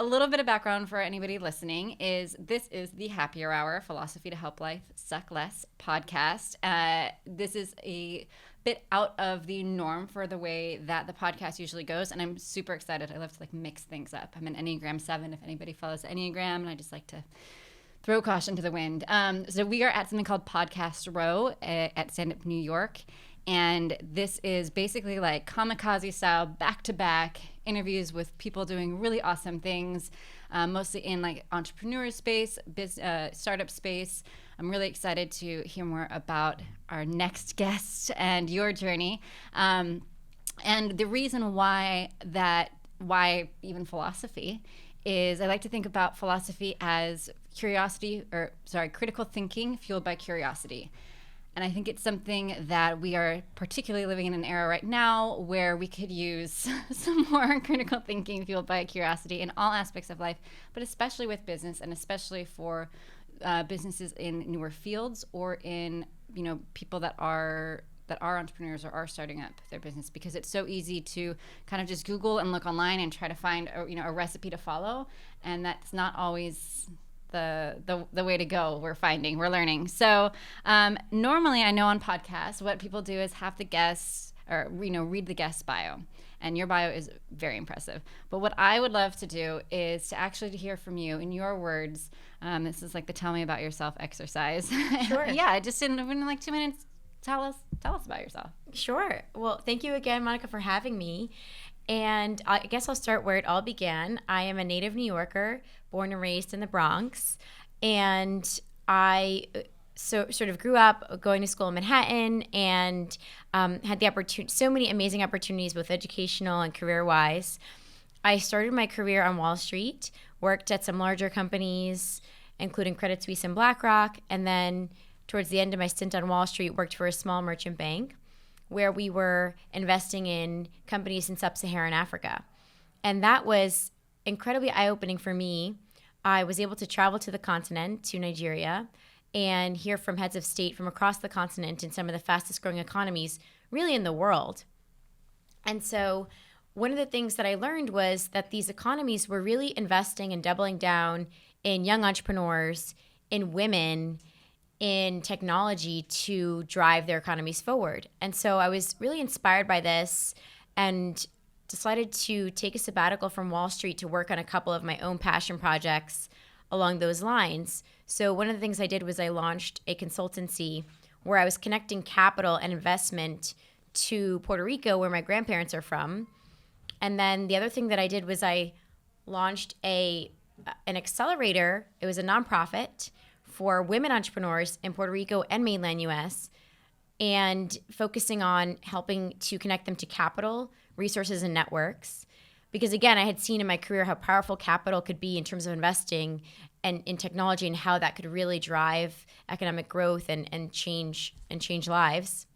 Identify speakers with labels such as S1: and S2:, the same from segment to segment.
S1: a little bit of background for anybody listening is this is the Happier Hour, Philosophy to Help Life Suck Less podcast. This is a bit out of the norm for the way that the podcast usually goes, and I'm super excited. I love to like mix things up. I'm an Enneagram 7 if anybody follows the Enneagram, and I just like to throw caution to the wind. So we are at something called Podcast Row at Stand Up New York. And this is basically like kamikaze style, back-to-back interviews with people doing really awesome things, mostly in like entrepreneur space, startup space. I'm really excited to hear more about our next guest and your journey. And the reason why even philosophy is I like to think about philosophy as critical thinking fueled by curiosity. And I think it's something that we are particularly living in an era right now where we could use some more critical thinking fueled by curiosity in all aspects of life, but especially with business, and especially for businesses in newer fields or in people that are entrepreneurs or are starting up their business, because it's so easy to kind of just Google and look online and try to find a recipe to follow, and that's not always the way to go. We're learning. So normally I know on podcasts what people do is have the guests or read the guest bio, and your bio is very impressive. But what I would love to do is to actually hear from you in your words. This is like the tell me about yourself exercise.
S2: Sure.
S1: Yeah, just in like 2 minutes, tell us about yourself.
S2: Sure. Well, thank you again, Monica, for having me. And I guess I'll start where it all began. I am a native New Yorker, born and raised in the Bronx. And I sort of grew up going to school in Manhattan and had the opportunity, so many amazing opportunities, both educational and career-wise. I started my career on Wall Street, worked at some larger companies, including Credit Suisse and BlackRock, and then towards the end of my stint on Wall Street, worked for a small merchant bank where we were investing in companies in sub-Saharan Africa. And that was incredibly eye-opening for me. I was able to travel to the continent, to Nigeria, and hear from heads of state from across the continent in some of the fastest growing economies really in the world. And so one of the things that I learned was that these economies were really investing and doubling down in young entrepreneurs, in women, in technology to drive their economies forward. And so I was really inspired by this and decided to take a sabbatical from Wall Street to work on a couple of my own passion projects along those lines. So one of the things I did was I launched a consultancy where I was connecting capital and investment to Puerto Rico, where my grandparents are from. And then the other thing that I did was I launched an accelerator. It was a nonprofit for women entrepreneurs in Puerto Rico and mainland US, and focusing on helping to connect them to capital, resources, and networks. Because again, I had seen in my career how powerful capital could be in terms of investing and in technology, and how that could really drive economic growth and change lives.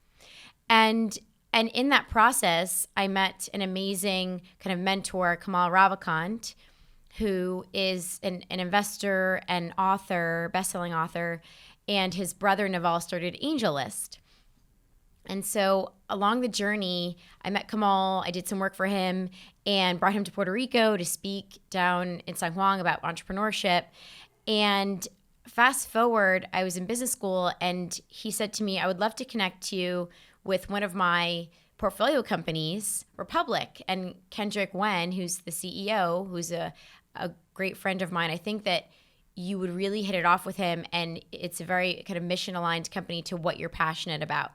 S2: And in that process, I met an amazing kind of mentor, Kamal Ravikant, who is an investor and author, best-selling author, and his brother Naval started AngelList. And so along the journey, I met Kamal, I did some work for him, and brought him to Puerto Rico to speak down in San Juan about entrepreneurship. And fast forward, I was in business school, and he said to me, I would love to connect you with one of my portfolio companies, Republic, and Kendrick Wen, who's the CEO, who's a great friend of mine. I think that you would really hit it off with him, and it's a very kind of mission-aligned company to what you're passionate about.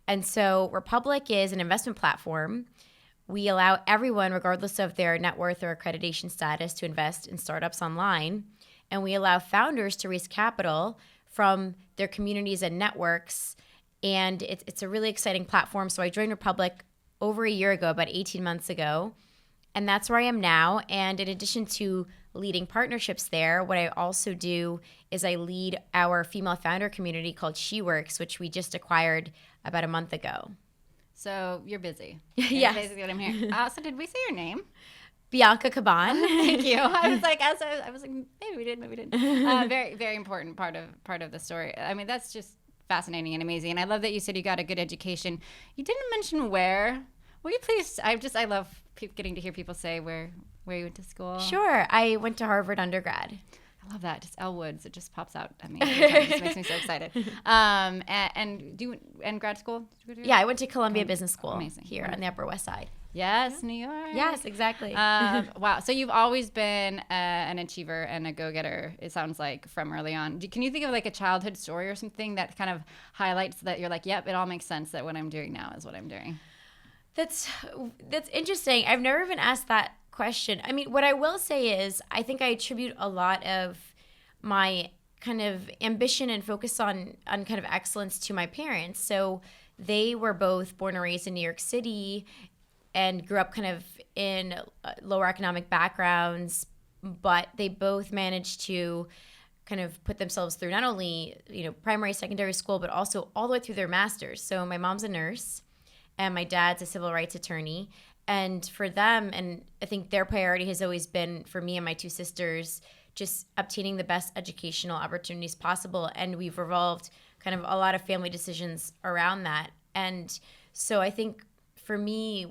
S2: And so Republic is an investment platform. We allow everyone, regardless of their net worth or accreditation status, to invest in startups online. And we allow founders to raise capital from their communities and networks. And it's a really exciting platform. So I joined Republic over a year ago, about 18 months ago. And that's where I am now. And in addition to leading partnerships there, what I also do is I lead our female founder community called SheWorks, which we just acquired about a month ago.
S1: So you're busy.
S2: Yes.
S1: Basically what I'm hearing. So did we say your name?
S2: Bianca Caban.
S1: Thank you. I was like, maybe we did, maybe we didn't. Very, very important part of the story. I mean, that's just fascinating and amazing. And I love that you said you got a good education. You didn't mention where. Will you please? I love getting to hear people say where where you went to school?
S2: Sure. I went to Harvard undergrad.
S1: I love that. Just Elle Woods. It just pops out at me. It just makes me so excited. And grad school?
S2: Yeah, I went to Columbia Business School.
S1: Amazing.
S2: Here on the Upper West Side.
S1: Yes, New York.
S2: Yes, exactly.
S1: Wow. So you've always been an achiever and a go-getter, it sounds like, from early on. Can you think of like a childhood story or something that kind of highlights that you're like, yep, it all makes sense that what I'm doing now is what I'm doing?
S2: That's interesting. I've never been asked that question. I mean, what I will say is I think I attribute a lot of my kind of ambition and focus on kind of excellence to my parents. So they were both born and raised in New York City and grew up kind of in lower economic backgrounds, but they both managed to kind of put themselves through not only, primary, secondary school, but also all the way through their masters. So my mom's a nurse and my dad's a civil rights attorney. And for them, and I think their priority has always been for me and my two sisters, just obtaining the best educational opportunities possible. And we've revolved kind of a lot of family decisions around that. And so I think for me,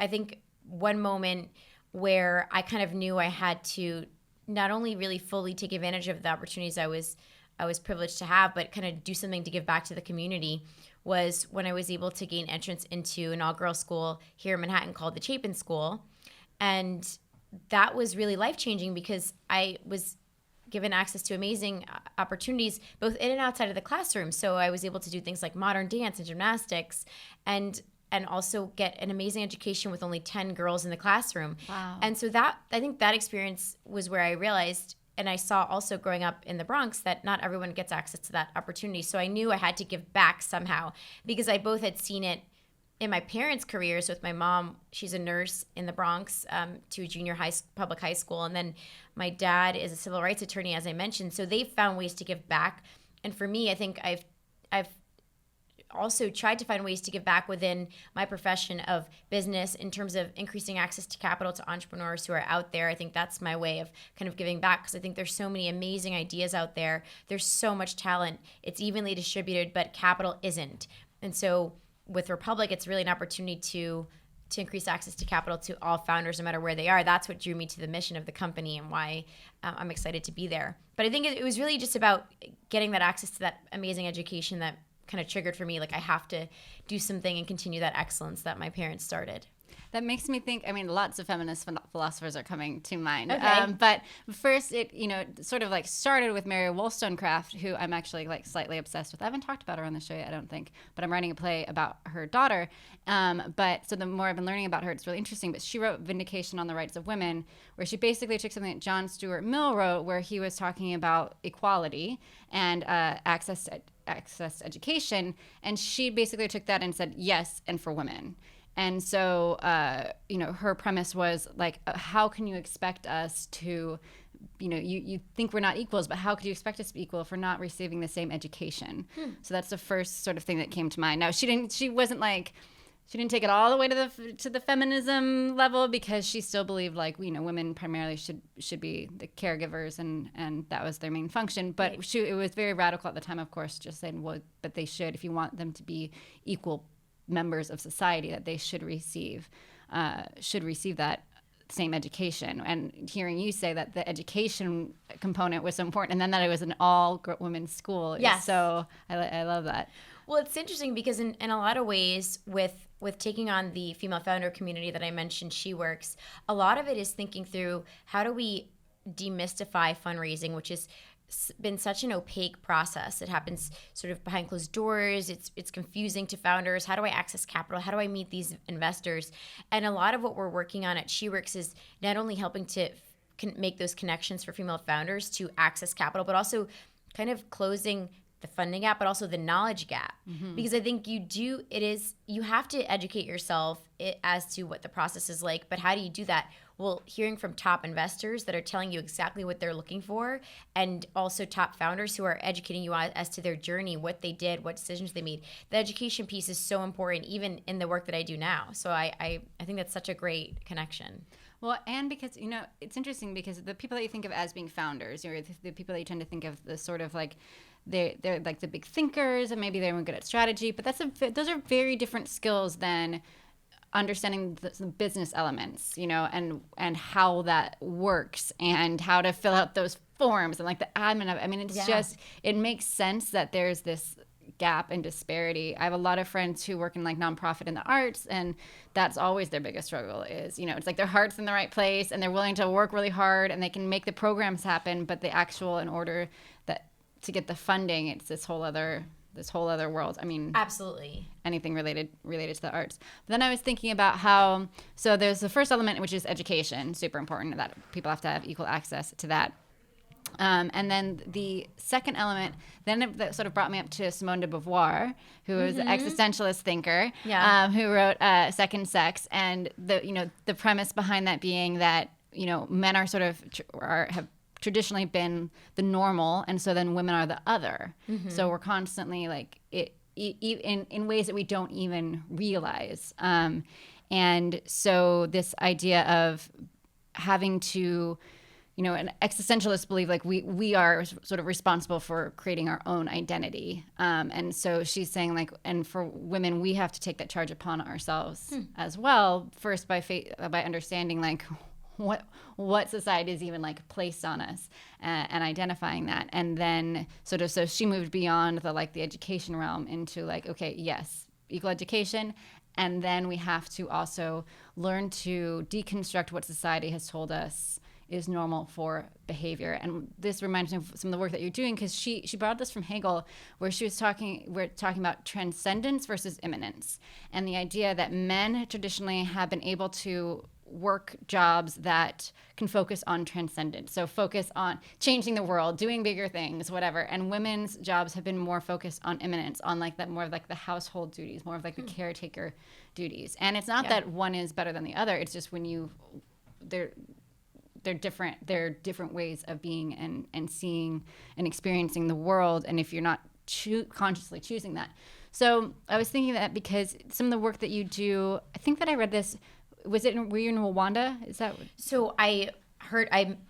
S2: I think one moment where I kind of knew I had to not only really fully take advantage of the opportunities I was privileged to have, but kind of do something to give back to the community was when I was able to gain entrance into an all-girls school here in Manhattan called the Chapin School. And that was really life-changing because I was given access to amazing opportunities both in and outside of the classroom. So I was able to do things like modern dance and gymnastics and also get an amazing education with only 10 girls in the classroom.
S1: Wow.
S2: And so I think that experience was where I realized, and I saw also growing up in the Bronx, that not everyone gets access to that opportunity. So I knew I had to give back somehow because I both had seen it in my parents' careers with my mom. She's a nurse in the Bronx to a junior public high school. And then my dad is a civil rights attorney, as I mentioned. So they've found ways to give back. And for me, I think I've also tried to find ways to give back within my profession of business in terms of increasing access to capital to entrepreneurs who are out there. I think that's my way of kind of giving back because I think there's so many amazing ideas out there. There's so much talent. It's evenly distributed, but capital isn't. And so with Republic, it's really an opportunity to increase access to capital to all founders, no matter where they are. That's what drew me to the mission of the company and why I'm excited to be there. But I think it was really just about getting that access to that amazing education that kind of triggered for me, like I have to do something and continue that excellence that my parents started.
S1: That makes me think, lots of feminist philosophers are coming to mind.
S2: Okay.
S1: But first, it, sort of like started with Mary Wollstonecraft, who I'm actually like slightly obsessed with. I haven't talked about her on the show yet, I don't think, but I'm writing a play about her daughter. But so the more I've been learning about her, it's really interesting. But she wrote Vindication on the Rights of Women, where she basically took something that John Stuart Mill wrote, where he was talking about equality and access to education. And she basically took that and said, yes, and for women. And so, her premise was like, how can you expect us to, you think we're not equals, but how could you expect us to be equal if we're not receiving the same education? So that's the first sort of thing that came to mind. Now, she didn't take it all the way to the feminism level because she still believed like, women primarily should be the caregivers and that was their main function. But
S2: Right.
S1: it was very radical at the time, of course, just saying, well, but they should, if you want them to be equal members of society, that they should receive that same education. And hearing you say that the education component was so important, and then that it was an all women's school,
S2: Yes.
S1: so I love that.
S2: Well, it's interesting because in a lot of ways with taking on the female founder community that I mentioned, She Works, a lot of it is thinking through how do we demystify fundraising, which is been such an opaque process. It happens sort of behind closed doors. It's confusing to founders. How do I access capital? How do I meet these investors? And a lot of what we're working on at She Works is not only helping to make those connections for female founders to access capital, but also kind of closing the funding gap, but also the knowledge gap. Mm-hmm. Because I think you have to educate yourself as to what the process is like, but how do you do that? Well, hearing from top investors that are telling you exactly what they're looking for, and also top founders who are educating you as to their journey, what they did, what decisions they made. The education piece is so important, even in the work that I do now. So I think that's such a great connection.
S1: Well, and because, it's interesting because the people that you think of as being founders, the people that you tend to think of the sort of like, they're like the big thinkers and maybe they're good at strategy, but those are very different skills than understanding the business elements, and how that works and how to fill out those forms and like the admin of it. I mean, it's just, it makes sense that there's this gap and disparity. I have a lot of friends who work in like nonprofit in the arts, and that's always their biggest struggle is, it's like their heart's in the right place and they're willing to work really hard and they can make the programs happen, but the actual, in order that to get the funding, it's this whole other world. I mean,
S2: absolutely
S1: anything related to the arts. But then I was thinking about how, so there's the first element, which is education, super important, that people have to have equal access to that. And then the second element, then that sort of brought me up to Simone de Beauvoir, who was an existentialist thinker, who wrote Second Sex, and the premise behind that being that men are sort of have traditionally been the normal, and so then women are the other. So we're constantly like in ways that we don't even realize. And so this idea of having to, an existentialist believe like we are sort of responsible for creating our own identity. And so she's saying like, and for women, we have to take that charge upon ourselves as well. First by understanding like what society is even like placed on us, and identifying that. And then so she moved beyond the education realm into like, okay, yes, equal education. And then we have to also learn to deconstruct what society has told us is normal for behavior. And this reminds me of some of the work that you're doing, because she brought this from Hegel, where we're talking about transcendence versus immanence, and the idea that men traditionally have been able to work jobs that can focus on transcendence, so focus on changing the world, doing bigger things, whatever. And women's jobs have been more focused on immanence, on like that, more of like the household duties, more of like the caretaker duties. And it's not that one is better than the other. It's just they're different. They're different ways of being and seeing and experiencing the world. And if you're not consciously choosing that. So I was thinking that because some of the work that you do, I think that I read this, were you in Rwanda? Is that?
S2: So I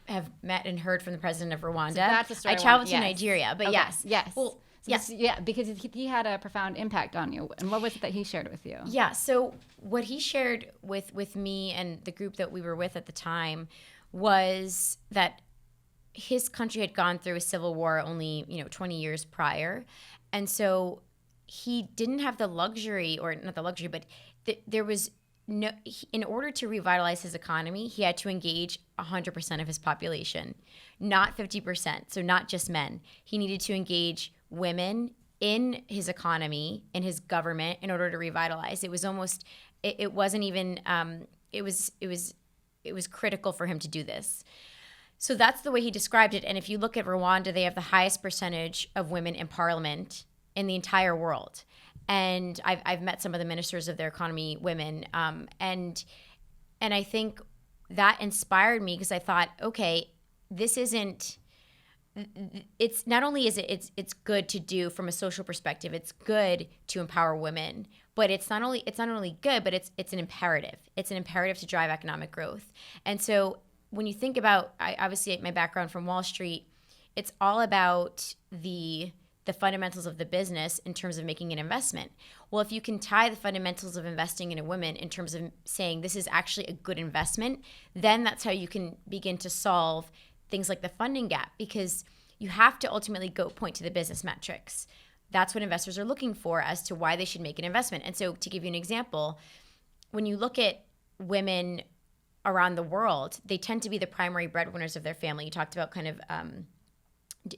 S2: have met and heard from the president of Rwanda. So
S1: that's the story.
S2: I traveled to Nigeria, but
S1: okay.
S2: yes.
S1: Well, because he had a profound impact on you. And what was it that he shared with you?
S2: Yeah, so what he shared with me and the group that we were with at the time was that his country had gone through a civil war only 20 years prior, and so he didn't have the luxury, or not the luxury, but there was no. In order to revitalize his economy, he had to engage 100% of his population, not 50%. So not just men. He needed to engage women in his economy, in his government, in order to revitalize. It was almost. It wasn't even. It was critical for him to do this. So that's the way he described it. And if you look at Rwanda, they have the highest percentage of women in parliament in the entire world. And I've met some of the ministers of their economy, women. And I think that inspired me, because I thought, okay, this isn't, it's not only is it's good to do from a social perspective, it's good to empower women, but it's not only good, but it's an imperative. It's an imperative to drive economic growth. And so when you think about, obviously my background from Wall Street, it's all about the fundamentals of the business in terms of making an investment. Well, if you can tie the fundamentals of investing in a woman in terms of saying this is actually a good investment, then that's how you can begin to solve things like the funding gap, because you have to ultimately point to the business metrics. That's what investors are looking for as to why they should make an investment. And so to give you an example, when you look at women around the world, they tend to be the primary breadwinners of their family. You talked about kind of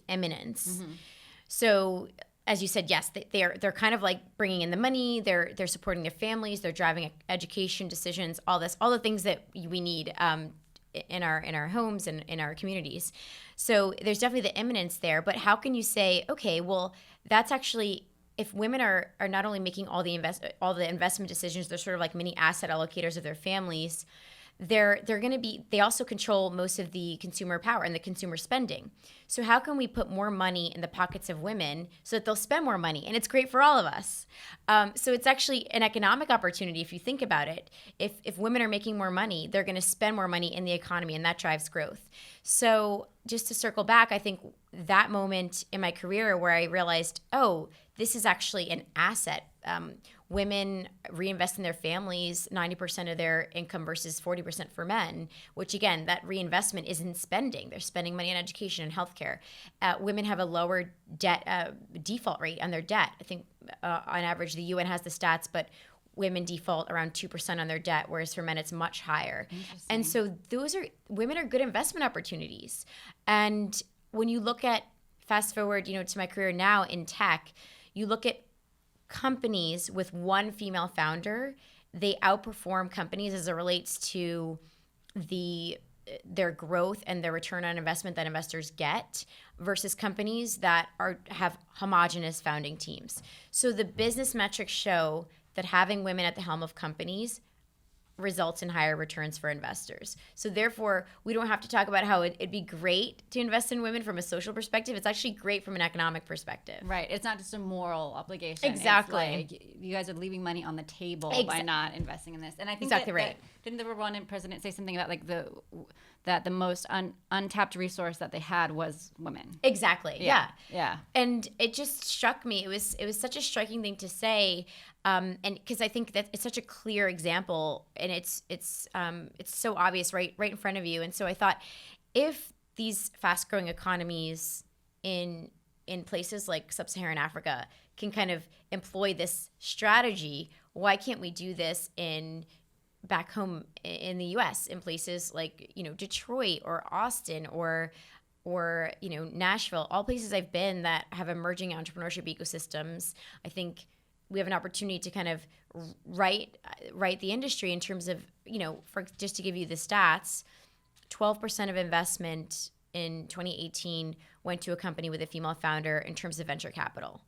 S2: eminence. Mm-hmm. So as you said, yes, they're kind of like bringing in the money. They're supporting their families. They're driving education decisions. All the things that we need in our homes and in our communities. So there's definitely the eminence there. But how can you say, okay, well, that's actually, if women are not only making all the investment decisions, they're sort of like mini asset allocators of their families. They're going to be, they also control most of the consumer power and the consumer spending. So how can we put more money in the pockets of women so that they'll spend more money? And it's great for all of us. So it's actually an economic opportunity if you think about it. If women are making more money, they're going to spend more money in the economy, and that drives growth. So just to circle back, I think that moment in my career where I realized, oh, this is actually an asset. women reinvest in their families 90% of their income versus 40% for men, which again, that reinvestment isn't spending. They're spending money on education and healthcare. Women have a lower debt default rate on their debt. I think on average, the UN has the stats, but women default around 2% on their debt, whereas for men it's much higher. And so women are good investment opportunities. And when you look at, fast forward, to my career now in tech, you look at companies with one female founder, they outperform companies as it relates to their growth and their return on investment that investors get versus companies that have homogenous founding teams. So the business metrics show that having women at the helm of companies results in higher returns for investors. So therefore, we don't have to talk about how it'd be great to invest in women from a social perspective. It's actually great from an economic perspective.
S1: Right. It's not just a moral obligation.
S2: Exactly.
S1: It's like you guys are leaving money on the table by not investing in this. And I think
S2: exactly right.
S1: Didn't the Rwandan president say something about like that the most untapped resource that they had was women?
S2: Exactly.
S1: Yeah.
S2: And it just struck me. It was such a striking thing to say, and because I think that it's such a clear example, and it's so obvious right in front of you. And so I thought, if these fast-growing economies in places like sub-Saharan Africa can kind of employ this strategy, why can't we do this back home in the U.S. in places like Detroit or Austin or Nashville, all places I've been that have emerging entrepreneurship ecosystems. I think we have an opportunity to kind of right the industry in terms of, for just to give you the stats, 12% of investment in 2018 went to a company with a female founder in terms of venture capital.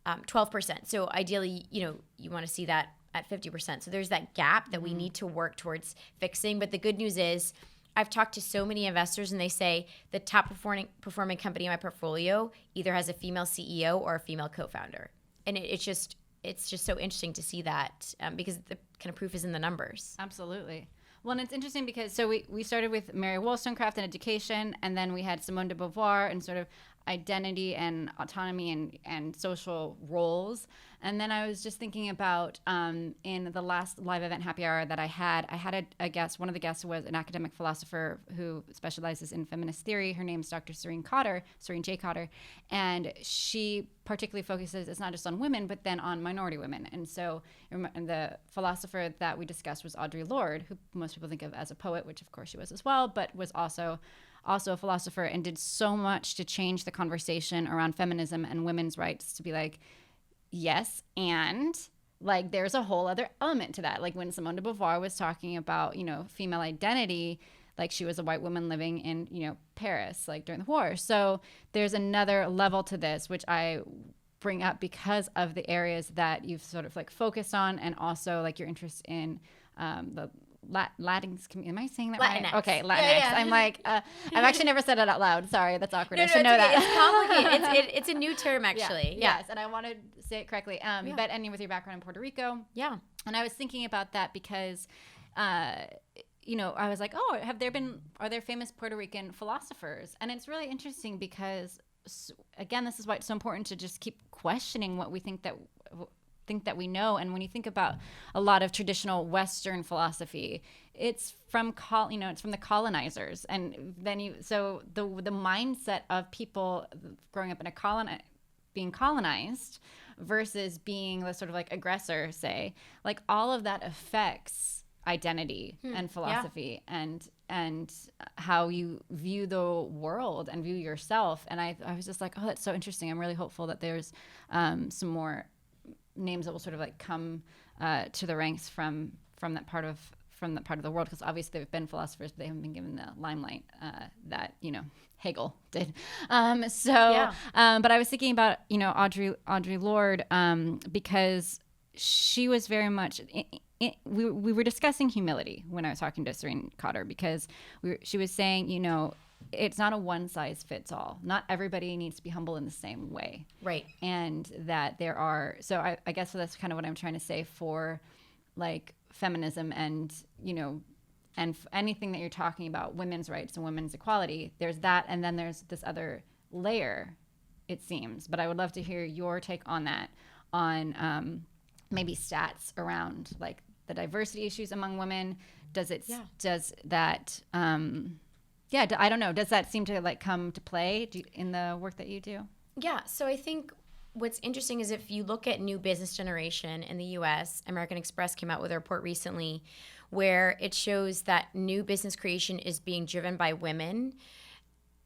S2: 12%. So ideally, you want to see that at 50%. So there's that gap that we need to work towards fixing. But the good news is, I've talked to so many investors, and they say the top performing company in my portfolio either has a female CEO or a female co-founder. And it's just so interesting to see that, because the kind of proof is in the numbers.
S1: Absolutely. Well, and it's interesting because we started with Mary Wollstonecraft and education, and then we had Simone de Beauvoir and sort of identity and autonomy and social roles. And then I was just thinking about in the last live event happy hour that I had a guest. One of the guests was an academic philosopher who specializes in feminist theory. Her name is Dr. Serene J. Cotter, and she particularly focuses, it's not just on women, but then on minority women. And so the philosopher that we discussed was Audre Lorde, who most people think of as a poet, which of course she was as well, but was also a philosopher, and did so much to change the conversation around feminism and women's rights to be like, yes, and like there's a whole other element to that. Like when Simone de Beauvoir was talking about, female identity, like she was a white woman living in, Paris, like during the war. So there's another level to this, which I bring up because of the areas that you've sort of like focused on, and also like your interest in the Latinx community. Am I saying that
S2: Latinx.
S1: right? Okay, Latinx.
S2: Yeah.
S1: I'm like, I've actually never said it out loud. Sorry, that's awkward.
S2: No,
S1: I should know
S2: okay.
S1: that.
S2: It's complicated. It's a new term, actually.
S1: Yeah. Yes, and I want to say it correctly. But ending with your background in Puerto Rico.
S2: Yeah.
S1: And I was thinking about that because, I was like, are there famous Puerto Rican philosophers? And it's really interesting because, again, this is why it's so important to just keep questioning what we think that we know. And when you think about a lot of traditional Western philosophy, it's from the colonizers, and then the mindset of people growing up in being colonized versus being the sort of like aggressor, say, like all of that affects identity and philosophy and how you view the world and view yourself. And I was just like, oh, that's so interesting. I'm really hopeful that there's some more names that will sort of like come to the ranks from that part of the world, because obviously there have been philosophers, but they haven't been given the limelight that Hegel did. But I was thinking about Audre Lorde because she was very much. We were discussing humility when I was talking to Serene Cotter, because she was saying, it's not a one size fits all. Not everybody needs to be humble in the same way.
S2: Right.
S1: And that there are, so I guess that's kind of what I'm trying to say for like feminism and, anything that you're talking about, women's rights and women's equality. There's that. And then there's this other layer, it seems. But I would love to hear your take on that, on maybe stats around like the diversity issues among women? Does it,
S2: Yeah.
S1: does that, I don't know. Does that seem to like come to play in the work that you do?
S2: Yeah. So I think what's interesting is if you look at new business generation in the US, American Express came out with a report recently where it shows that new business creation is being driven by women,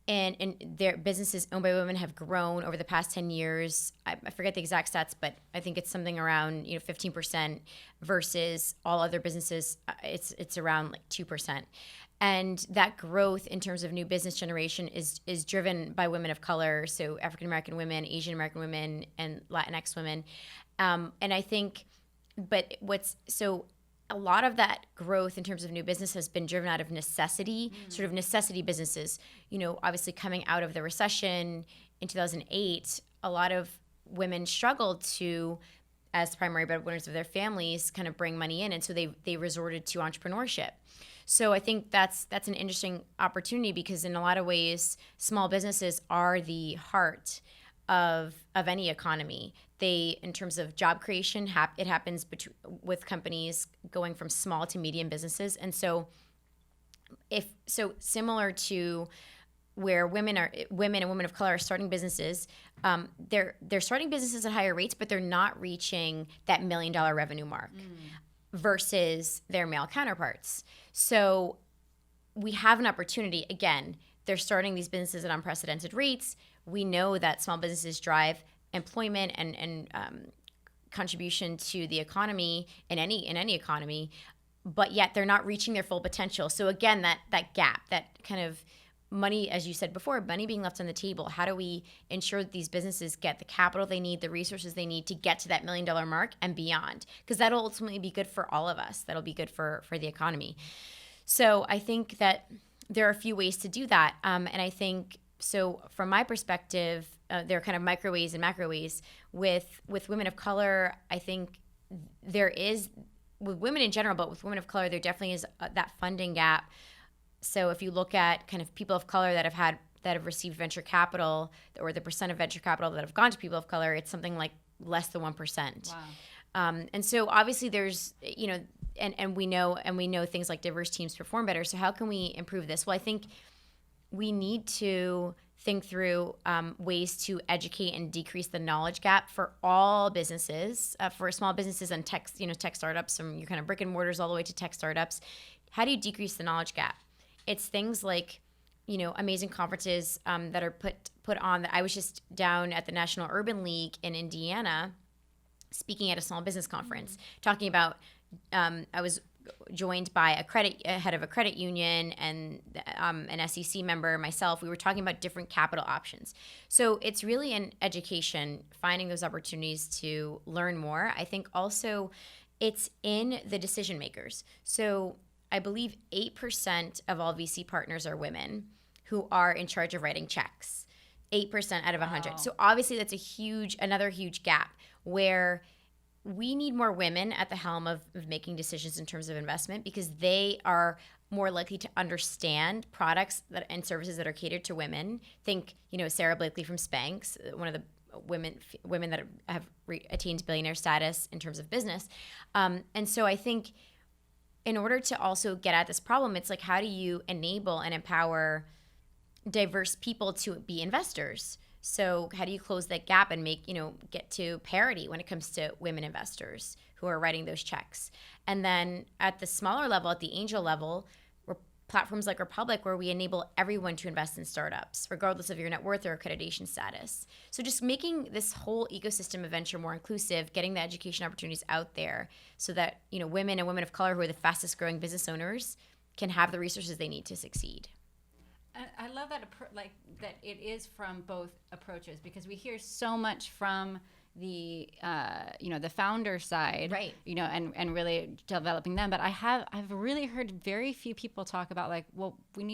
S2: and their businesses owned by women have grown over the past 10 years. I forget the exact stats, but I think it's something around 15% versus all other businesses. It's around like 2%. And that growth in terms of new business generation is driven by women of color, so African American women, Asian American women, and Latinx women. And I think, but what's so a lot of that growth in terms of new business has been driven out of necessity, sort of necessity businesses. Obviously coming out of the recession in 2008, a lot of women struggled to, as primary breadwinners of their families, kind of bring money in, and so they resorted to entrepreneurship. So I think that's an interesting opportunity because in a lot of ways, small businesses are the heart of any economy. They, in terms of job creation, it happens with companies going from small to medium businesses, and so similar to where women and women of color are starting businesses, they're starting businesses at higher rates, but they're not reaching that $1 million revenue mark versus their male counterparts. So we have an opportunity. Again, they're starting these businesses at unprecedented rates. We know that small businesses drive employment and contribution to the economy in any economy, but yet they're not reaching their full potential. So again, that gap, that kind of money, as you said before, money being left on the table. How do we ensure that these businesses get the capital they need, the resources they need to get to that $1 million mark and beyond? Because that'll ultimately be good for all of us. That'll be good for the economy. So I think that there are a few ways to do that. And I think, so from my perspective, there are kind of micro ways and macro ways. With women of color, I think there is, with women in general, but with women of color, there definitely is that funding gap. So if you look at kind of people of color that have received venture capital, or the percent of venture capital that have gone to people of color, it's something like less than 1%.
S1: Wow.
S2: And so obviously there's, and we know things like diverse teams perform better. So how can we improve this? Well, I think we need to think through ways to educate and decrease the knowledge gap for all businesses, for small businesses and tech startups, from your kind of brick and mortars all the way to tech startups. How do you decrease the knowledge gap? It's things like, amazing conferences that are put on. That I was just down at the National Urban League in Indiana, speaking at a small business conference, talking about. I was joined by a head of a credit union and an SEC member, myself. We were talking about different capital options. So it's really an education, finding those opportunities to learn more. I think also it's in the decision makers. So I believe 8% of all VC partners are women who are in charge of writing checks. 8% out of 100.
S1: Wow.
S2: So obviously that's another huge gap where we need more women at the helm of making decisions in terms of investment, because they are more likely to understand products and services that are catered to women. Think, Sarah Blakely from Spanx, one of the women that have attained billionaire status in terms of business. And so I think in order to also get at this problem, it's like, how do you enable and empower diverse people to be investors? So how do you close that gap and get to parity when it comes to women investors who are writing those checks? And then at the smaller level, at the angel level, we're platforms like Republic, where we enable everyone to invest in startups, regardless of your net worth or accreditation status. So just making this whole ecosystem of venture more inclusive, getting the education opportunities out there so that, women and women of color who are the fastest growing business owners can have the resources they need to succeed.
S1: I love that that it is from both approaches, because we hear so much from the the founder side,
S2: right?
S1: And really developing them. But I've really heard very few people talk about we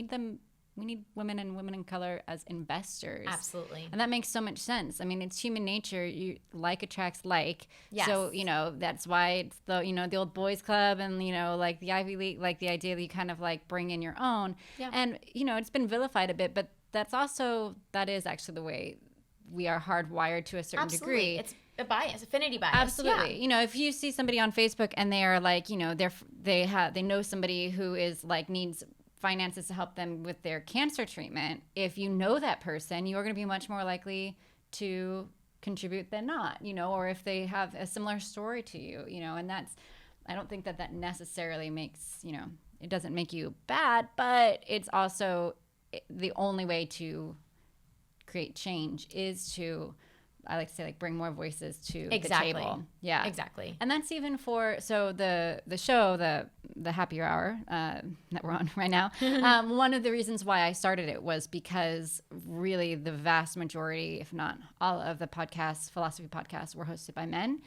S1: need women and women in color as investors.
S2: Absolutely.
S1: And that makes so much sense. I mean, it's human nature. Like attracts like.
S2: Yes.
S1: So, that's why it's the old boys club and, like the Ivy League, like the idea that you kind of bring in your own.
S2: Yeah.
S1: And, it's been vilified a bit, but that is actually the way we are hardwired to a certain
S2: Absolutely.
S1: degree.
S2: a bias, affinity bias.
S1: Absolutely.
S2: Yeah.
S1: You know, if you see somebody on Facebook and they are like, you know, they know somebody who is like needs finances to help them with their cancer treatment, if you know that person, you are going to be much more likely to contribute than not, you know, or if they have a similar story to you, you know, and that's, I don't think that necessarily makes, you know, it doesn't make you bad, but it's also the only way to create change is to, I like to say, like, bring more voices to the table. Yeah,
S2: exactly.
S1: And that's even for, so the show, the Happier Hour that we're on right now. One of the reasons why I started it was because really the vast majority, if not all of the podcasts, philosophy podcasts, were hosted by men.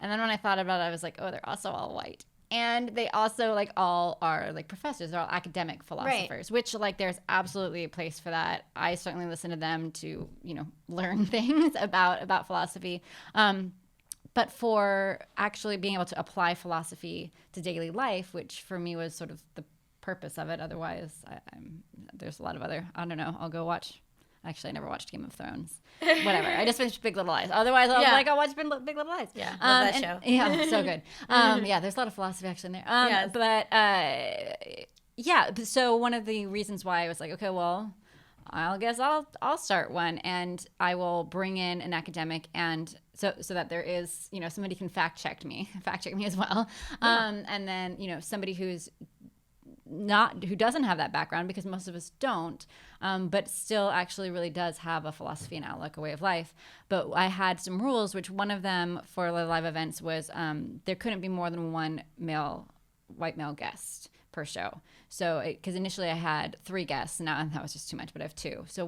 S1: And then when I thought about it, I was like, oh, they're also all white. And they also like all are like professors. They're all academic philosophers, which like there's absolutely a place for that. I certainly listen to them to, you know, learn things about philosophy. But for actually being able to apply philosophy to daily life, which for me was sort of the purpose of it. Otherwise, there's a lot of other, I don't know, I'll go watch. Actually, I never watched Game of Thrones. Whatever. I just finished Big Little Lies. Otherwise, I was like, I'll watch Big Little Lies.
S2: Yeah, love that show.
S1: Yeah, so good. Yeah, there's a lot of philosophy actually in there.
S2: Yes.
S1: But yeah, so one of the reasons why I was like, okay, well, I guess I'll start one, and I will bring in an academic, and so that there is, you know, somebody can fact check me as well, and then, you know, somebody who doesn't have that background, because most of us don't, but still actually really does have a philosophy and outlook, a way of life. But I had some rules, which one of them for the live events was there couldn't be more than one white male guest per show. So because initially I had 3 guests, now that was just too much, but I have 2. So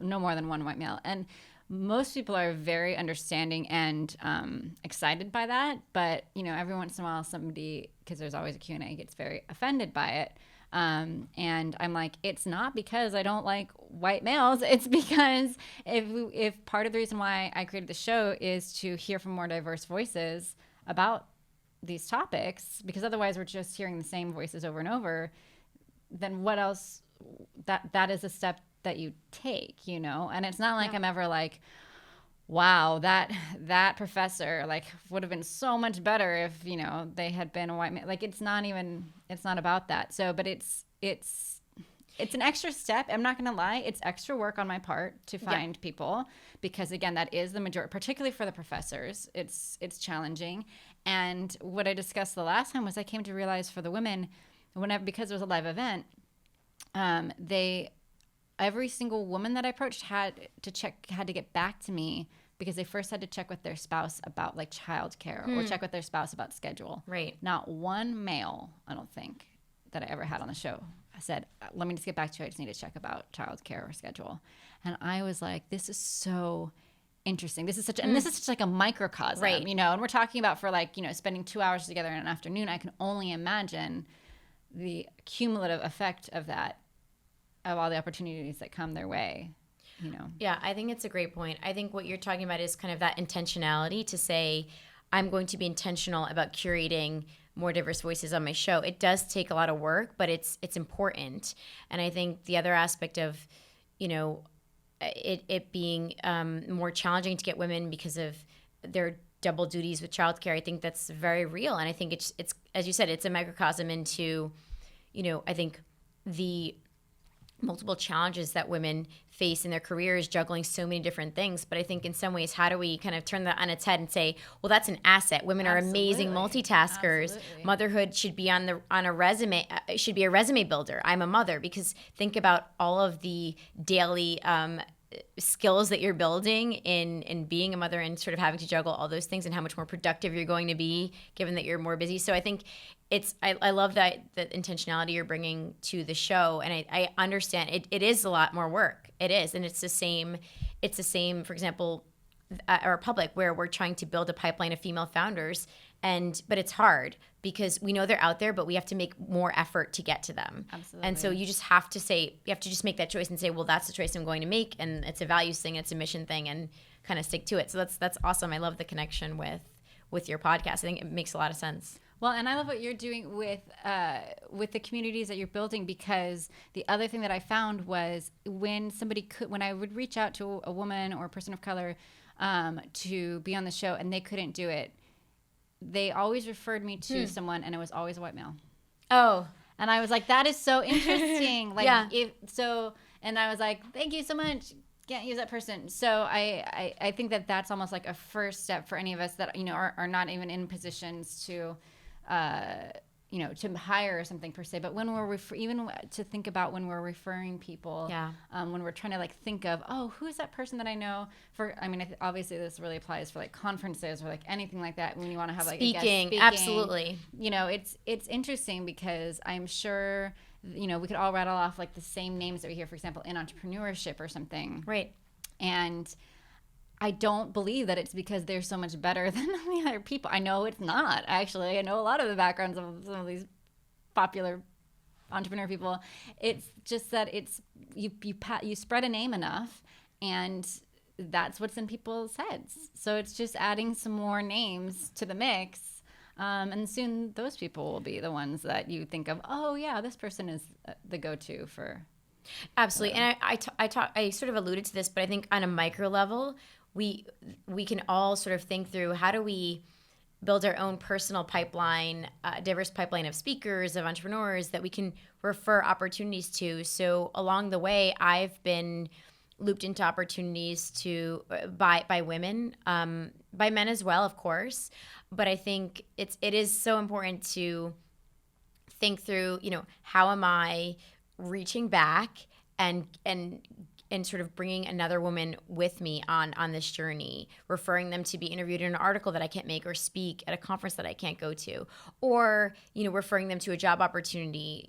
S1: no more than one white male. And most people are very understanding and excited by that, but you know, every once in a while somebody, because there's always a Q&A, gets very offended by it, and I'm like, it's not because I don't like white males, it's because if part of the reason why I created the show is to hear from more diverse voices about these topics, because otherwise we're just hearing the same voices over and over, then what else, that is a step that you take, you know. And it's not like I'm ever like, wow, that professor like would have been so much better if, you know, they had been a white man. Like it's not about that. So, but it's an extra step. I'm not gonna lie, it's extra work on my part to find people, because again, that is the majority, particularly for the professors. It's challenging. And what I discussed the last time was I came to realize for the women, because it was a live event, every single woman that I approached had to get back to me, because they first had to check with their spouse about like childcare or check with their spouse about schedule.
S2: Right.
S1: Not one male, I don't think, that I ever had on the show, I said, let me just get back to you. I just need to check about childcare or schedule. And I was like, this is so interesting. This is such like a microcosm,
S2: right,
S1: you know, and we're talking about for like, you know, spending 2 hours together in an afternoon. I can only imagine the cumulative effect of that, of all the opportunities that come their way, you know.
S2: Yeah, I think it's a great point. I think what you're talking about is kind of that intentionality to say, I'm going to be intentional about curating more diverse voices on my show. It does take a lot of work, but it's important. And I think the other aspect of, you know, it being more challenging to get women because of their double duties with childcare, I think that's very real. And I think it's as you said, it's a microcosm into, you know, I think the multiple challenges that women face in their careers, juggling so many different things. But I think in some ways, how do we kind of turn that on its head and say, well, that's an asset. Women are amazing multitaskers. Absolutely. Motherhood should be on a resume, should be a resume builder. I'm a mother, because think about all of the daily skills that you're building in being a mother and sort of having to juggle all those things, and how much more productive you're going to be given that you're more busy. So I think I love the intentionality you're bringing to the show, and I understand it is a lot more work. It is, and it's the same, for example, at our Public, where we're trying to build a pipeline of female founders, but it's hard because we know they're out there, but we have to make more effort to get to them.
S1: Absolutely.
S2: And so you have to just make that choice and say, well, that's the choice I'm going to make, and it's a values thing, it's a mission thing, and kind of stick to it. So that's awesome. I love the connection with your podcast. I think it makes a lot of sense.
S1: Well, and I love what you're doing with the communities that you're building, because the other thing that I found was when I would reach out to a woman or a person of color, to be on the show, and they couldn't do it. They always referred me to someone, and it was always a white male.
S2: Oh.
S1: And I was like, that is so interesting. Like,
S2: Yeah.
S1: And I was like, thank you so much. Can't use that person. So I think that that's almost like a first step for any of us that, are not even in positions to, to hire something per se. But when we're even to think about when we're referring people, when we're trying to like think of, who is that person that I know obviously this really applies for like conferences or like anything like that when you want to have like a guest speaking.
S2: Absolutely.
S1: It's interesting because I'm sure, we could all rattle off like the same names that we hear, for example, in entrepreneurship or something.
S2: Right.
S1: And I don't believe that it's because they're so much better than the other people. I know it's not, actually. I know a lot of the backgrounds of some of these popular entrepreneur people. It's just that it's you spread a name enough, and that's what's in people's heads. So it's just adding some more names to the mix, and soon those people will be the ones that you think of. Oh yeah, this person is the go-to for.
S2: Absolutely. And I sort of alluded to this, but I think on a micro level, we can all sort of think through how do we build our own personal pipeline, diverse pipeline of speakers, of entrepreneurs that we can refer opportunities to. So along the way, I've been looped into opportunities by women, by men as well, of course. But I think it is so important to think through, how am I reaching back and sort of bringing another woman with me on this journey, referring them to be interviewed in an article that I can't make or speak at a conference that I can't go to, or, referring them to a job opportunity.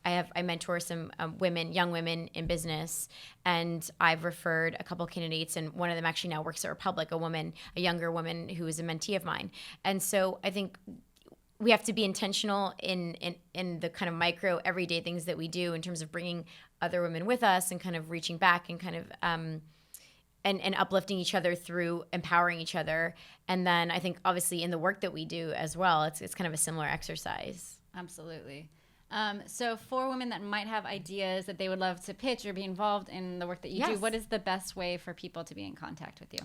S2: I mentor some young women in business, and I've referred a couple candidates, and one of them actually now works at Republic, a younger woman who is a mentee of mine. And so I think we have to be intentional in the kind of micro everyday things that we do in terms of bringing other women with us and kind of reaching back and kind of and uplifting each other through empowering each other. And then I think obviously in the work that we do as well, it's kind of a similar exercise.
S1: Absolutely. So for women that might have ideas that they would love to pitch or be involved in the work that you do, what is the best way for people to be in contact with you?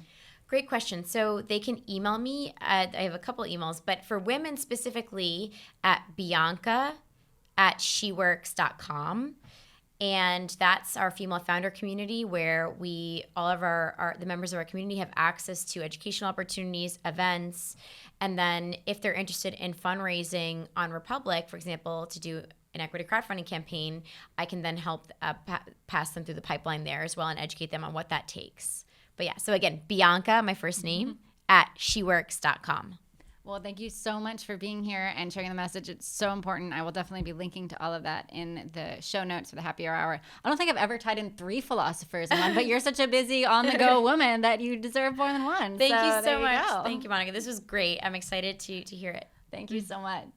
S2: Great question. So they can email me. I have a couple emails, but for women specifically at Bianca@sheworks.com. And that's our female founder community where all of the members of our community have access to educational opportunities, events. And then if they're interested in fundraising on Republic, for example, to do an equity crowdfunding campaign, I can then help pass them through the pipeline there as well and educate them on what that takes. But yeah, so again, Bianca, my first name, @sheworks.com.
S1: Well, thank you so much for being here and sharing the message. It's so important. I will definitely be linking to all of that in the show notes for the Happy Hour. I don't think I've ever tied in 3 philosophers in one, but you're such a busy, on-the-go woman that you deserve more than one.
S2: Thank you so much. Thank you, Monica. This was great. I'm excited to hear it.
S1: Thank you so much.